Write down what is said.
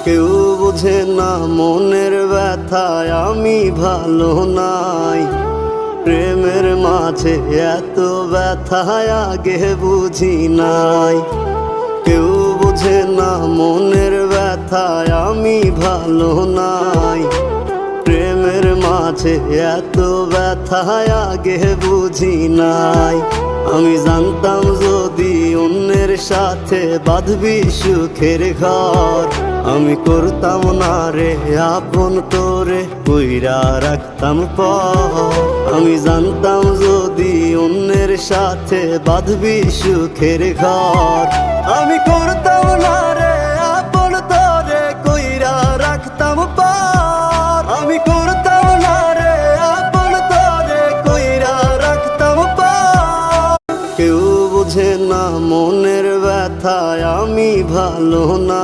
কেউ বোঝে না মনের ব্যথায় আমি ভালো নাই। প্রেমের মাঝে এত ব্যথায় আগে বুঝি নাই। কেউ বোঝে না মনের ব্যথায় আমি ভালো নাই। প্রেমের মাঝে এত ব্যথায় আগে বুঝি নাই। আমি জানতাম যদি অন্যের সাথে বাঁধবি সুখের ঘর, আমি করতাম না রে আপন তোরে কইরা রাখতাম পর। আমি জানতাম যদি অন্যের সাথে বাঁধবি সুখের ঘর, আমি করতাম না রে আপন তোরে কইরা রাখতাম পর। আমি করতাম না রে আপন তোরে কইরা রাখতাম পর। কেউ বোঝে না মনের ব্যথায় আমি ভালো না।